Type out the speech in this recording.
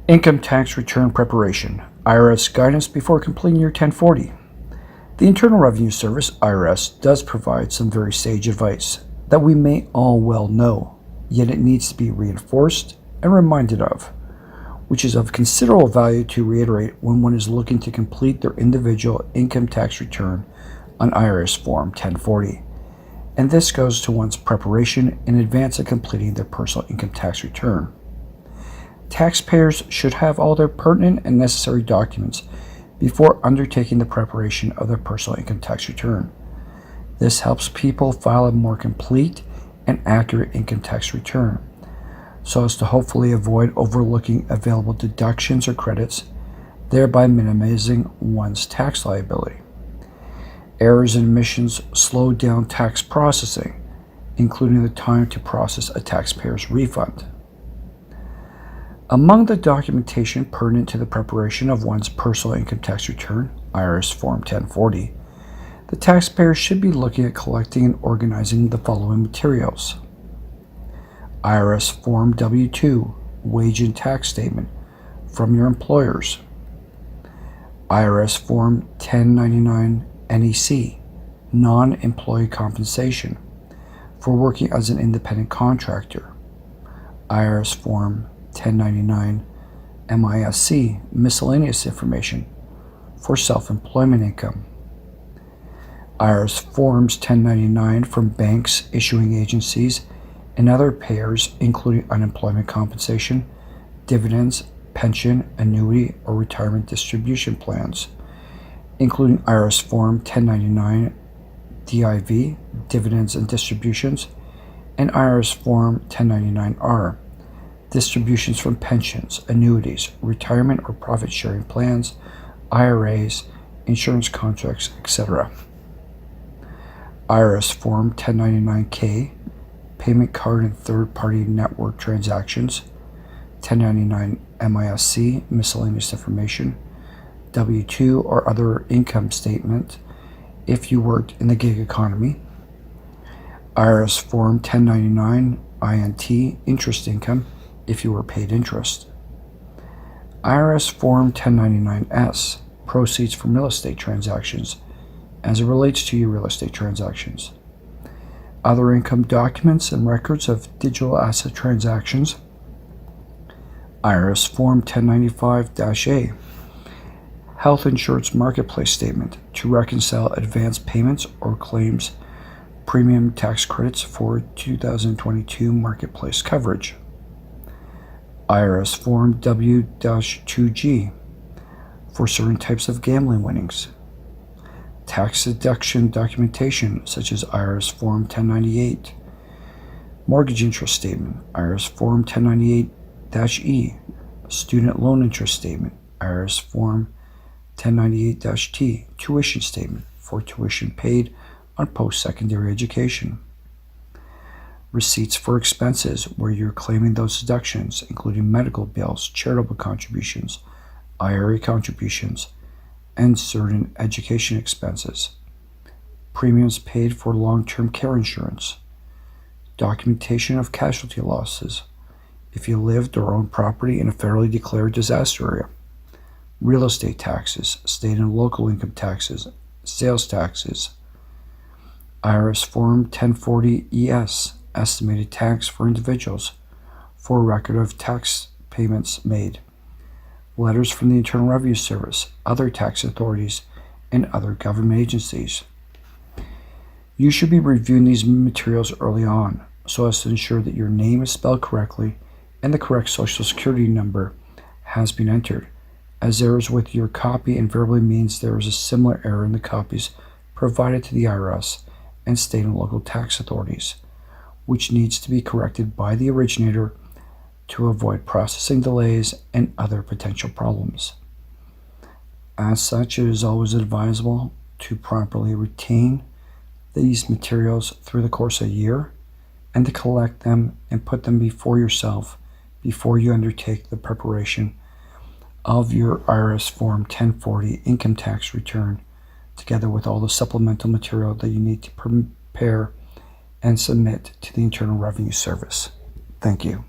Income tax return preparation. IRS guidance before completing your 1040. The Internal Revenue Service, IRS, does provide some very sage advice that we may all well know, yet it needs to be reinforced and reminded of, which is of considerable value to reiterate when one is looking to complete their individual income tax return on IRS Form 1040. And this goes to one's preparation in advance of completing their personal income tax return. Taxpayers should have all their pertinent and necessary documents before undertaking the preparation of their personal income tax return. This helps people file a more complete and accurate income tax return, so as to hopefully avoid overlooking available deductions or credits, thereby minimizing one's tax liability. Errors and omissions slow down tax processing, including the time to process a taxpayer's refund. Among the documentation pertinent to the preparation of one's personal income tax return, IRS Form 1040, the taxpayer should be looking at collecting and organizing the following materials: IRS Form W-2, wage and tax statement from your employers; IRS Form 1099 NEC, non-employee compensation for working as an independent contractor; IRS Form 1099 MISC, miscellaneous information for self-employment income; IRS Forms 1099 from banks, issuing agencies, and other payers, including unemployment compensation, dividends, pension, annuity, or retirement distribution plans, including IRS Form 1099 DIV, dividends and distributions, and IRS Form 1099-R, distributions from pensions, annuities, retirement or profit-sharing plans, IRAs, insurance contracts, etc. IRS Form 1099-K, payment card and third-party network transactions; 1099 MISC, miscellaneous information; W-2 or other income statement if you worked in the gig economy; IRS Form 1099 INT, interest income if you were paid interest; IRS Form 1099-S, proceeds from real estate transactions as it relates to your real estate transactions; other income documents and records of digital asset transactions; IRS Form 1095-A, health insurance marketplace statement to reconcile advance payments or claims premium tax credits for 2022 marketplace coverage; IRS Form W-2G for certain types of gambling winnings; tax deduction documentation such as IRS Form 1098, mortgage interest statement, IRS Form 1098-E, student loan interest statement, IRS Form 1098-T, tuition statement for tuition paid on post-secondary education; receipts for expenses where you're claiming those deductions, including medical bills, charitable contributions, IRA contributions, and certain education expenses; premiums paid for long-term care insurance; documentation of casualty losses if you lived or owned property in a federally declared disaster area; real estate taxes, state and local income taxes, sales taxes; IRS Form 1040-ES, estimated tax for individuals for a record of tax payments made; letters from the Internal Revenue Service, other tax authorities, and other government agencies. You should be reviewing these materials early on so as to ensure that your name is spelled correctly and the correct Social Security number has been entered, as errors with your copy invariably means there is a similar error in the copies provided to the IRS and state and local tax authorities, which needs to be corrected by the originator to avoid processing delays and other potential problems. As such, it is always advisable to properly retain these materials through the course of a year and to collect them and put them before yourself before you undertake the preparation of your IRS Form 1040 income tax return, together with all the supplemental material that you need to prepare and submit to the Internal Revenue Service. Thank you.